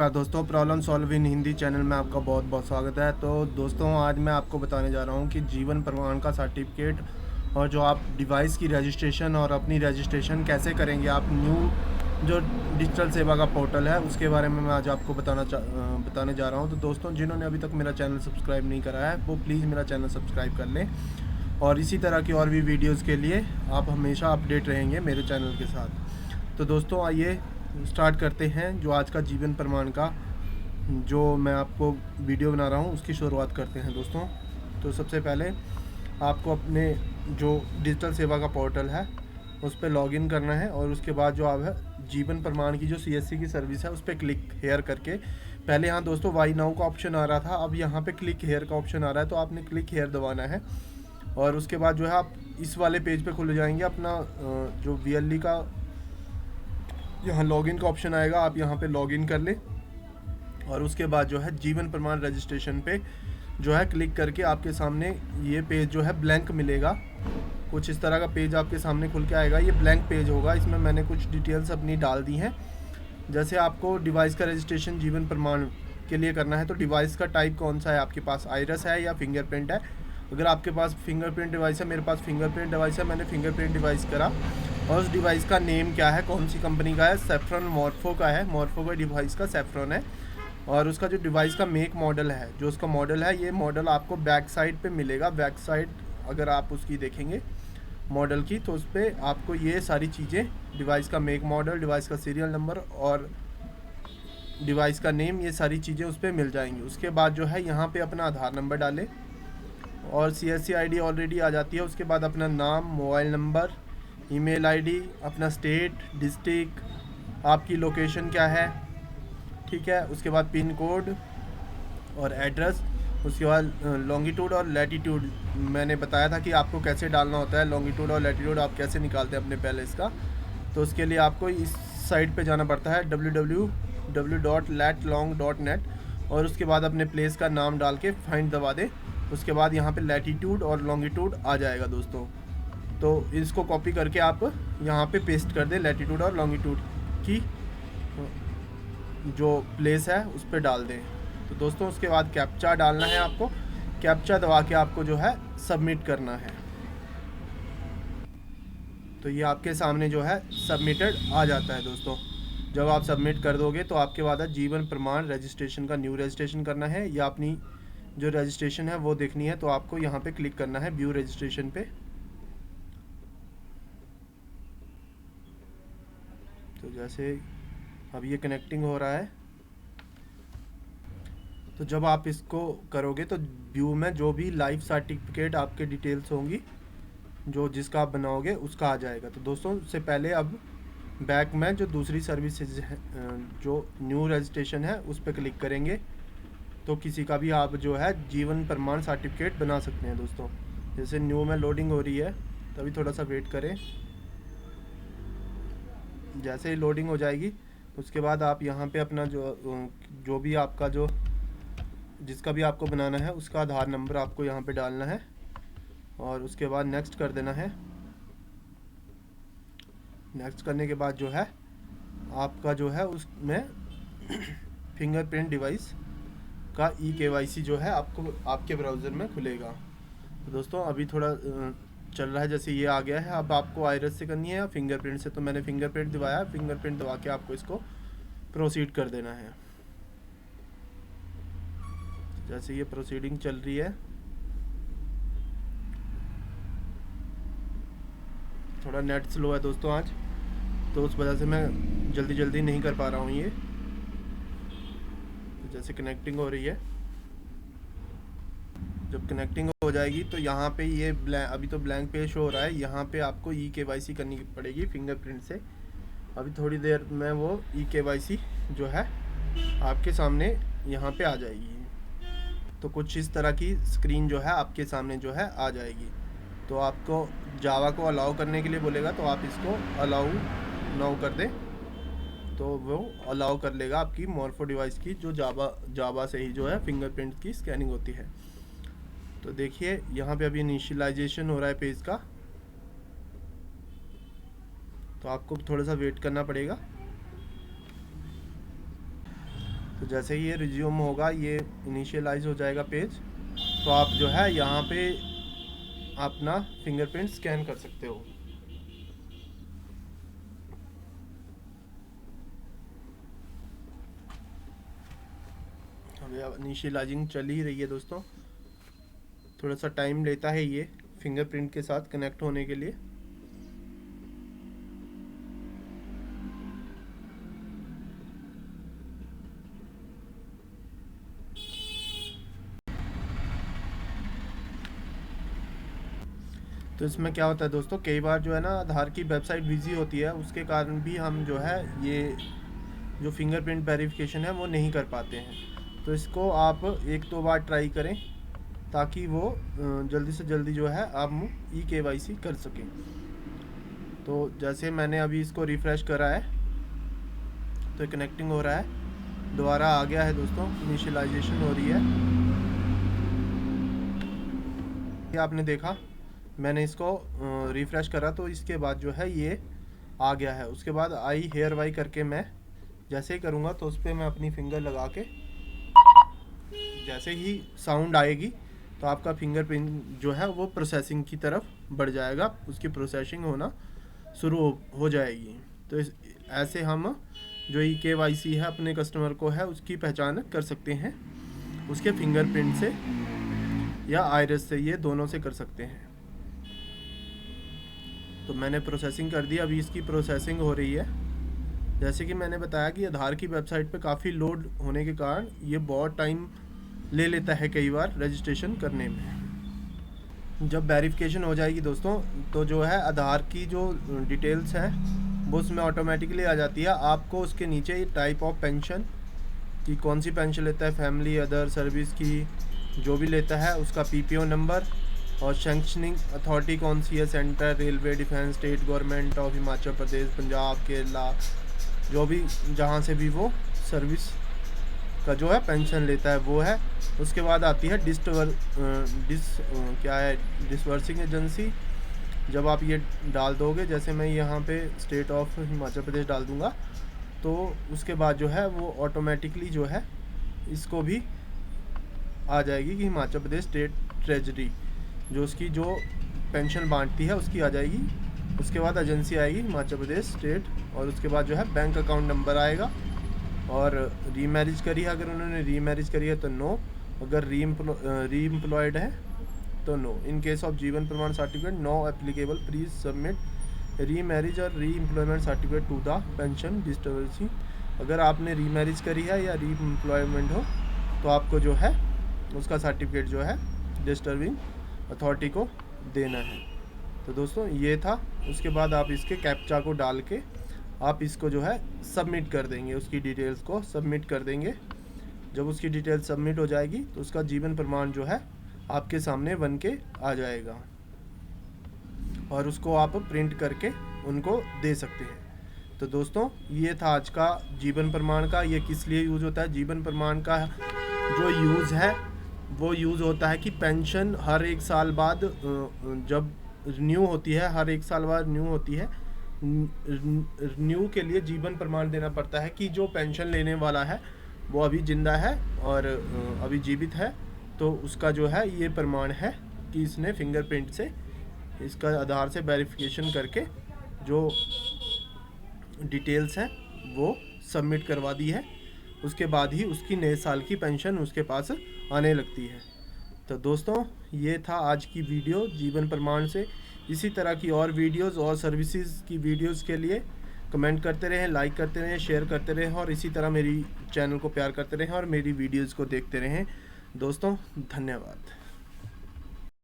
नमस्कार दोस्तों, problem solve in Hindi channel में आपका बहुत बहुत स्वागत है। तो दोस्तों, आज मैं आपको बताने जा रहा हूं कि जीवन प्रमाण का सर्टिफिकेट और जो आप डिवाइस की रजिस्ट्रेशन और अपनी रजिस्ट्रेशन कैसे करेंगे आप न्यू जो डिजिटल सेवा का पोर्टल है उसके बारे में मैं आज आपको बताने जा रहा हूं। तो दोस्तों, जिन्होंने अभी तक मेरा चैनल सब्सक्राइब नहीं करा है वो प्लीज़ मेरा चैनल सब्सक्राइब कर लें और इसी तरह की और भी वीडियोज़ के लिए आप हमेशा अपडेट रहेंगे मेरे चैनल के साथ। तो दोस्तों, आइए स्टार्ट करते हैं जो आज का जीवन प्रमाण का जो मैं आपको वीडियो बना रहा हूँ उसकी शुरुआत करते हैं दोस्तों। तो सबसे पहले आपको अपने जो डिजिटल सेवा का पोर्टल है उस पर लॉगिन करना है और उसके बाद जो आप है जीवन प्रमाण की जो सीएससी की सर्विस है उस पर क्लिक हेयर करके, पहले यहाँ दोस्तों वाई नाउ का ऑप्शन आ रहा था, अब यहाँ पे क्लिक हेयर का ऑप्शन आ रहा है, तो आपने क्लिक हेयर दबाना है और उसके बाद जो है आप इस वाले पेज पे खुल जाएंगे। अपना जो वीएलई का यहाँ लॉगिन का ऑप्शन आएगा, आप यहाँ पे लॉगिन कर ले और उसके बाद जो है जीवन प्रमाण रजिस्ट्रेशन पे जो है क्लिक करके आपके सामने ये पेज जो है ब्लैंक मिलेगा। कुछ इस तरह का पेज आपके सामने खुल के आएगा। ये ब्लैंक पेज होगा, इसमें मैंने कुछ डिटेल्स अपनी डाल दी हैं। जैसे आपको डिवाइस का रजिस्ट्रेशन जीवन प्रमाण के लिए करना है तो डिवाइस का टाइप कौन सा है आपके पास, आइरस है या फिंगरप्रिंट है। अगर आपके पास फिंगरप्रिंट डिवाइस है, मेरे पास फिंगरप्रिंट डिवाइस है, मैंने फिंगरप्रिंट डिवाइस करा। और उस डिवाइस का नेम क्या है, कौन सी कंपनी का है, सेफ्रॉन मॉर्फो का है, मॉर्फो का डिवाइस का सेफ्रॉन है। और उसका जो डिवाइस का मेक मॉडल है, जो उसका मॉडल है, ये मॉडल आपको बैक साइड पे मिलेगा। बैक साइड अगर आप उसकी देखेंगे मॉडल की तो उस पर आपको ये सारी चीज़ें, डिवाइस का मेक मॉडल, डिवाइस का सीरियल नंबर और डिवाइस का नेम, ये सारी चीज़ें उस पर मिल जाएंगी। उसके बाद जो है यहाँ पे अपना आधार नंबर डालें और CSC ID ऑलरेडी आ जाती है। उसके बाद अपना नाम, मोबाइल नंबर, ईमेल ID, अपना स्टेट, डिस्ट्रिक्ट, आपकी लोकेशन क्या है, ठीक है। उसके बाद पिन कोड और एड्रेस। उसके बाद लॉन्गिट्यूड और लैटिट्यूड मैंने बताया था कि आपको कैसे डालना होता है। लॉन्गिट्यूड और लैटिट्यूड आप कैसे निकालते हैं अपने पैलेस का, तो उसके लिए आपको इस साइट पे जाना पड़ता है www.latlong.net और उसके बाद अपने प्लेस का नाम डाल के फाइंड दबा दें। उसके बाद यहाँ पे लैटिट्यूड और लॉन्गिट्यूड आ जाएगा दोस्तों। तो इसको कॉपी करके आप यहाँ पे पेस्ट कर दें, लैटिट्यूड और लॉन्गिट्यूड की जो प्लेस है उस पर डाल दें। तो दोस्तों, उसके बाद कैप्चा डालना है आपको। कैप्चा दबा के आपको जो है सबमिट करना है। तो ये आपके सामने जो है सबमिटेड आ जाता है दोस्तों। जब आप सबमिट कर दोगे तो आपके बाद जीवन प्रमाण रजिस्ट्रेशन का न्यू रजिस्ट्रेशन करना है या अपनी जो रजिस्ट्रेशन है वो देखनी है, तो आपको यहाँ पे क्लिक करना है व्यू रजिस्ट्रेशन पे। तो जैसे अब ये कनेक्टिंग हो रहा है, तो जब आप इसको करोगे तो व्यू में जो भी लाइफ सर्टिफिकेट आपके डिटेल्स होंगी जो जिसका आप बनाओगे उसका आ जाएगा। तो दोस्तों, उससे पहले अब बैक में जो दूसरी सर्विसेज है, जो न्यू रजिस्ट्रेशन है उस पर क्लिक करेंगे तो किसी का भी आप जो है जीवन प्रमाण सर्टिफिकेट बना सकते हैं दोस्तों। जैसे न्यू में लोडिंग हो रही है, तभी थोड़ा सा वेट करें। जैसे ही लोडिंग हो जाएगी उसके बाद आप यहाँ पे अपना जो भी आपका जो जिसका भी आपको बनाना है उसका आधार नंबर आपको यहाँ पे डालना है और उसके बाद नेक्स्ट कर देना है। नेक्स्ट करने के बाद जो है आपका जो है उसमें फिंगरप्रिंट डिवाइस का eKYC जो है आपको आपके ब्राउज़र में खुलेगा। तो दोस्तों, अभी थोड़ा चल रहा है, जैसे ये आ गया है। अब आपको आइरस से करनी है या फिंगरप्रिंट से, तो मैंने फिंगरप्रिंट दबाया। फिंगरप्रिंट दबा के आपको इसको प्रोसीड कर देना है। जैसे ये प्रोसीडिंग चल रही है, थोड़ा नेट स्लो है दोस्तों आज, तो उस वजह से मैं जल्दी नहीं कर पा रहा हूँ ये। तो जैसे कनेक्टिंग हो रही है, जब कनेक्टिंग हो जाएगी तो यहाँ पे ये अभी तो ब्लैंक पेज हो रहा है, यहाँ पे आपको eKYC करनी पड़ेगी फिंगरप्रिंट से। अभी थोड़ी देर में वो eKYC जो है आपके सामने यहाँ पे आ जाएगी। तो कुछ इस तरह की स्क्रीन जो है आपके सामने जो है आ जाएगी। तो आपको जावा को अलाउ करने के लिए बोलेगा, तो आप इसको अलाउ नाउ कर दें तो वो अलाउ कर लेगा आपकी मॉर्फो डिवाइस की जो जावा से ही जो है फिंगरप्रिंट की स्कैनिंग होती है। तो देखिए यहाँ पे अभी इनिशियलाइजेशन हो रहा है पेज का, तो आपको थोड़ा सा वेट करना पड़ेगा। तो जैसे ही ये रिज्यूम होगा, ये इनिशियलाइज हो जाएगा पेज, तो आप जो है यहाँ पे अपना फिंगरप्रिंट स्कैन कर सकते हो। अभी इनिशियलाइजिंग चल ही रही है दोस्तों, थोड़ा सा टाइम लेता है ये फिंगरप्रिंट के साथ कनेक्ट होने के लिए। तो इसमें क्या होता है दोस्तों, कई बार जो है ना आधार की वेबसाइट बिजी होती है, उसके कारण भी हम जो है ये जो फिंगरप्रिंट वेरिफिकेशन है वो नहीं कर पाते हैं। तो इसको आप 1-2 बार ट्राई करें ताकि वो जल्दी से जल्दी जो है आप eKYC कर सकें। तो जैसे मैंने अभी इसको रिफ़्रेश करा है तो कनेक्टिंग हो रहा है, दोबारा आ गया है दोस्तों, इनिशियलाइजेशन हो रही है। ये आपने देखा, मैंने इसको रिफ़्रेश करा तो इसके बाद जो है ये आ गया है। उसके बाद आई हेयर वाई करके मैं जैसे ही करूँगा तो उस पर मैं अपनी फिंगर लगा के जैसे ही साउंड आएगी तो आपका फिंगरप्रिंट जो है वो प्रोसेसिंग की तरफ बढ़ जाएगा, उसकी प्रोसेसिंग होना शुरू हो जाएगी। तो ऐसे हम जो eKYC है अपने कस्टमर को है उसकी पहचान कर सकते हैं, उसके फिंगरप्रिंट से या आइरिस से, ये दोनों से कर सकते हैं। तो मैंने प्रोसेसिंग कर दी, अभी इसकी प्रोसेसिंग हो रही है। जैसे कि मैंने बताया कि आधार की वेबसाइट पे काफ़ी लोड होने के कारण ये बहुत टाइम ले लेता है कई बार रजिस्ट्रेशन करने में। जब वेरिफिकेशन हो जाएगी दोस्तों तो जो है आधार की जो डिटेल्स हैं वो उसमें ऑटोमेटिकली आ जाती है। आपको उसके नीचे टाइप ऑफ पेंशन कि कौन सी पेंशन लेता है, फैमिली, अदर, सर्विस की जो भी लेता है उसका PPO नंबर, और सैंक्शनिंग अथॉरिटी कौन सी है, centre, railway, defence, state government of Himachal Pradesh, Punjab, Kerala, जो भी जहाँ से भी वो सर्विस का जो है पेंशन लेता है वो है। उसके बाद आती है डिसवर्सिंग एजेंसी। जब आप ये डाल दोगे, जैसे मैं यहाँ पे स्टेट ऑफ हिमाचल प्रदेश डाल दूँगा, तो उसके बाद जो है वो ऑटोमेटिकली जो है इसको भी आ जाएगी कि हिमाचल प्रदेश स्टेट ट्रेजरी जो उसकी जो पेंशन बांटती है उसकी आ जाएगी। उसके बाद एजेंसी आएगी हिमाचल प्रदेश स्टेट, और उसके बाद जो है बैंक अकाउंट नंबर आएगा। और रीमैरिज करी है, अगर उन्होंने रीमैरिज करी है तो नो, अगर रीएम्प्लॉयड है तो no. In case of Jeevan Pramaan certificate no applicable, please submit remarriage और reemployment certificate to the pension disbursing. अगर आपने रीमैरिज करी है या रीएम्प्लॉयमेंट हो तो आपको जो है उसका सर्टिफिकेट जो है डिस्टर्बिंग अथॉरिटी को देना है। तो दोस्तों ये था। उसके बाद आप इसके कैप्चा को डाल के आप इसको जो है सबमिट कर देंगे, उसकी डिटेल्स को सबमिट कर देंगे। जब उसकी डिटेल्स सबमिट हो जाएगी तो उसका जीवन प्रमाण जो है आपके सामने बन के आ जाएगा, और उसको आप प्रिंट करके उनको दे सकते हैं। तो दोस्तों ये था आज का जीवन प्रमाण का। ये किस लिए यूज़ होता है, जीवन प्रमाण का जो यूज़ है वो यूज़ होता है कि पेंशन हर 1 साल बाद जब रिन्यू होती है, हर 1 साल बाद रिन्यू होती है, रिन्यू के लिए जीवन प्रमाण देना पड़ता है कि जो पेंशन लेने वाला है वो अभी जिंदा है और अभी जीवित है। तो उसका जो है ये प्रमाण है कि इसने फिंगरप्रिंट से, इसका आधार से वेरिफिकेशन करके जो डिटेल्स हैं वो सबमिट करवा दी है। उसके बाद ही उसकी नए साल की पेंशन उसके पास आने लगती है। तो दोस्तों ये था आज की वीडियो जीवन प्रमाण से। इसी तरह की और वीडियोस और सर्विसेज की वीडियोस के लिए कमेंट करते रहें, लाइक करते रहें, शेयर करते रहें, और इसी तरह मेरी चैनल को प्यार करते रहें और मेरी वीडियोस को देखते रहें। दोस्तों धन्यवाद।